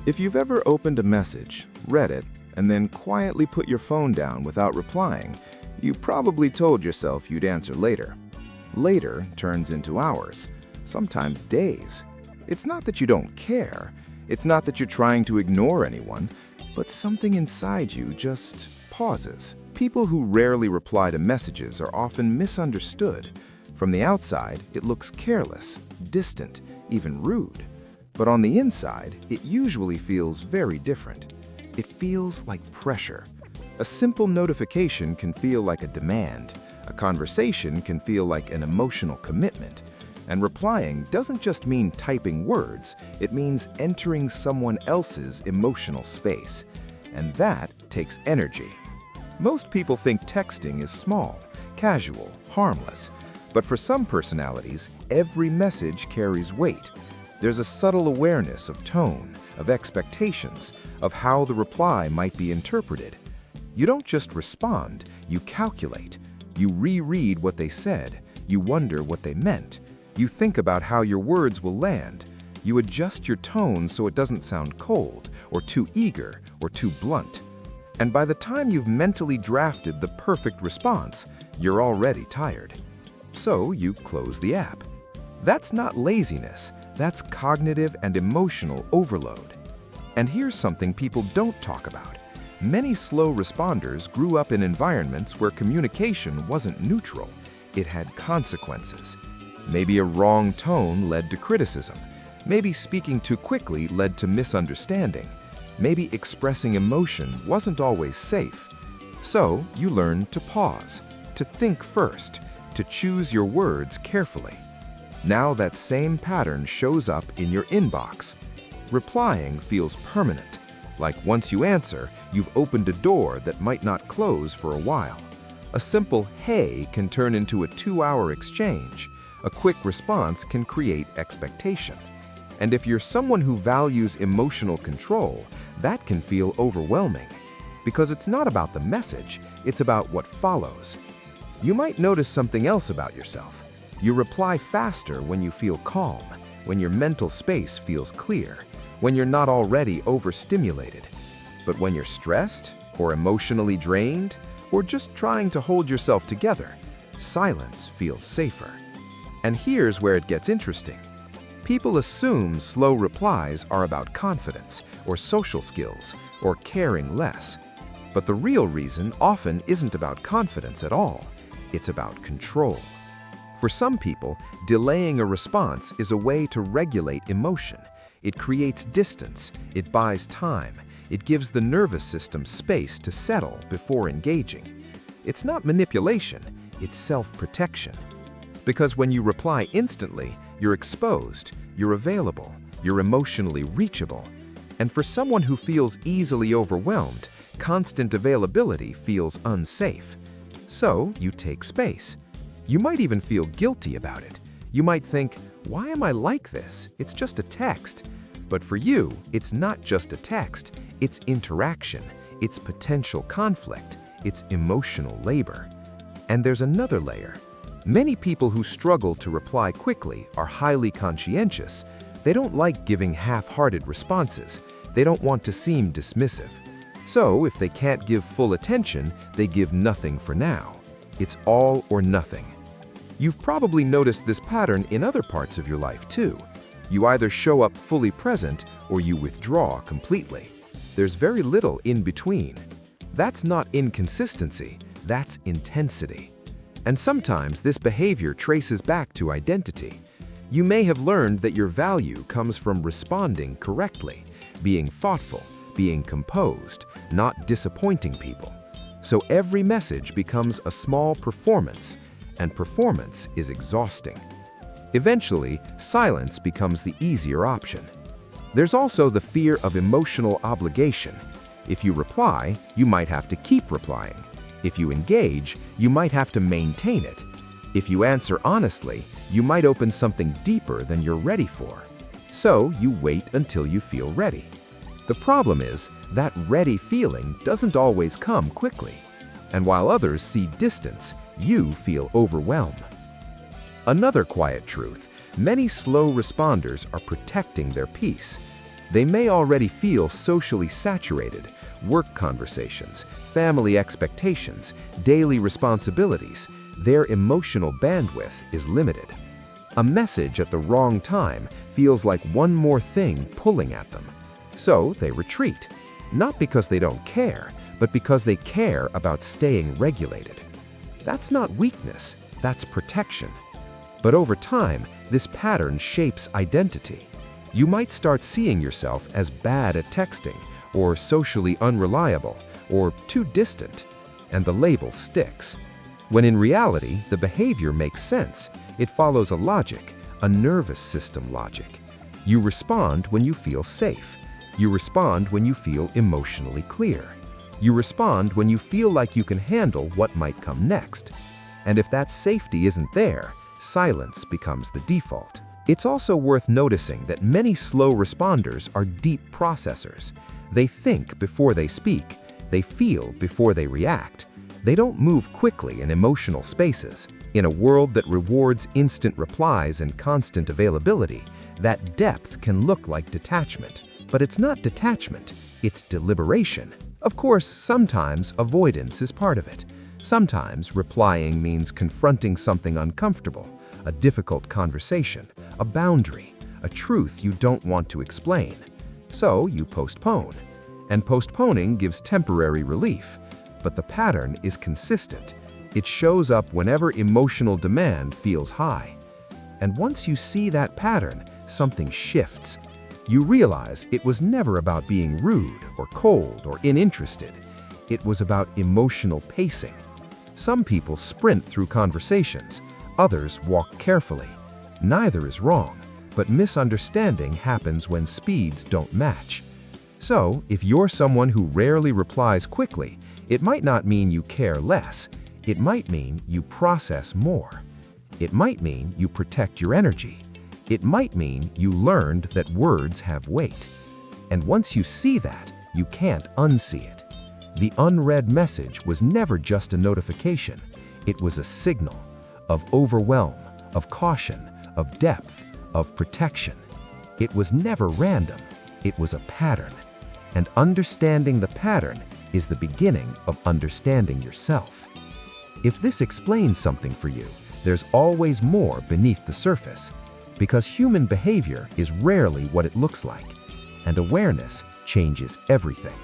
If you've ever opened a message, read it, and then quietly put your phone down without replying, you probably told yourself you'd answer later. Later turns into hours, sometimes days. It's not that you don't care, it's not that you're trying to ignore anyone, but something inside you just pauses. People who rarely reply to messages are often misunderstood. From the outside, it looks careless, distant, even rude. But on the inside, it usually feels very different. It feels like pressure. A simple notification can feel like a demand. A conversation can feel like an emotional commitment. And replying doesn't just mean typing words, it means entering someone else's emotional space. And that takes energy. Most people think texting is small, casual, harmless. But for some personalities, every message carries weight. There's a subtle awareness of tone, of expectations, of how the reply might be interpreted. You don't just respond, you calculate. You reread what they said. You wonder what they meant. You think about how your words will land. You adjust your tone so it doesn't sound cold, or too eager, or too blunt. And by the time you've mentally drafted the perfect response, you're already tired. So you close the app. That's not laziness, that's cognitive and emotional overload. And here's something people don't talk about. Many slow responders grew up in environments where communication wasn't neutral. It had consequences. Maybe a wrong tone led to criticism. Maybe speaking too quickly led to misunderstanding. Maybe expressing emotion wasn't always safe. So you learn to pause, to think first, to choose your words carefully. Now that same pattern shows up in your inbox. Replying feels permanent, like once you answer, you've opened a door that might not close for a while. A simple "hey" can turn into a 2-hour exchange. A quick response can create expectation. And if you're someone who values emotional control, that can feel overwhelming. Because it's not about the message, it's about what follows. You might notice something else about yourself. You reply faster when you feel calm, when your mental space feels clear, when you're not already overstimulated. But when you're stressed, or emotionally drained, or just trying to hold yourself together, silence feels safer. And here's where it gets interesting. People assume slow replies are about confidence, or social skills, or caring less. But the real reason often isn't about confidence at all. It's about control. For some people, delaying a response is a way to regulate emotion. It creates distance, it buys time, it gives the nervous system space to settle before engaging. It's not manipulation, it's self-protection. Because when you reply instantly, you're exposed, you're available, you're emotionally reachable. And for someone who feels easily overwhelmed, constant availability feels unsafe. So you take space. You might even feel guilty about it. You might think, why am I like this? It's just a text. But for you, it's not just a text. It's interaction. It's potential conflict. It's emotional labor. And there's another layer. Many people who struggle to reply quickly are highly conscientious. They don't like giving half-hearted responses. They don't want to seem dismissive. So if they can't give full attention, they give nothing for now. It's all or nothing. You've probably noticed this pattern in other parts of your life too. You either show up fully present or you withdraw completely. There's very little in between. That's not inconsistency, that's intensity. And sometimes this behavior traces back to identity. You may have learned that your value comes from responding correctly, being thoughtful, being composed, not disappointing people. So every message becomes a small performance, and performance is exhausting. Eventually, silence becomes the easier option. There's also the fear of emotional obligation. If you reply, you might have to keep replying. If you engage, you might have to maintain it. If you answer honestly, you might open something deeper than you're ready for. So you wait until you feel ready. The problem is, that ready feeling doesn't always come quickly. And while others see distance, you feel overwhelmed. Another quiet truth, many slow responders are protecting their peace. They may already feel socially saturated, work conversations, family expectations, daily responsibilities. Their emotional bandwidth is limited. A message at the wrong time feels like one more thing pulling at them. So they retreat, not because they don't care, but because they care about staying regulated. That's not weakness, that's protection. But over time, this pattern shapes identity. You might start seeing yourself as bad at texting, or socially unreliable, or too distant, and the label sticks. When in reality, the behavior makes sense. It follows a logic, a nervous system logic. You respond when you feel safe. You respond when you feel emotionally clear. You respond when you feel like you can handle what might come next. And if that safety isn't there, silence becomes the default. It's also worth noticing that many slow responders are deep processors. They think before they speak. They feel before they react. They don't move quickly in emotional spaces. In a world that rewards instant replies and constant availability, that depth can look like detachment. But it's not detachment, it's deliberation. Of course, sometimes avoidance is part of it. Sometimes replying means confronting something uncomfortable, a difficult conversation, a boundary, a truth you don't want to explain. So you postpone. And postponing gives temporary relief. But the pattern is consistent. It shows up whenever emotional demand feels high. And once you see that pattern, something shifts. You realize it was never about being rude or cold or uninterested. It was about emotional pacing. Some people sprint through conversations, others walk carefully. Neither is wrong, but misunderstanding happens when speeds don't match. So, if you're someone who rarely replies quickly, it might not mean you care less. It might mean you process more. It might mean you protect your energy. It might mean you learned that words have weight. And once you see that, you can't unsee it. The unread message was never just a notification. It was a signal of overwhelm, of caution, of depth, of protection. It was never random. It was a pattern. And understanding the pattern is the beginning of understanding yourself. If this explains something for you, there's always more beneath the surface, because human behavior is rarely what it looks like, and awareness changes everything.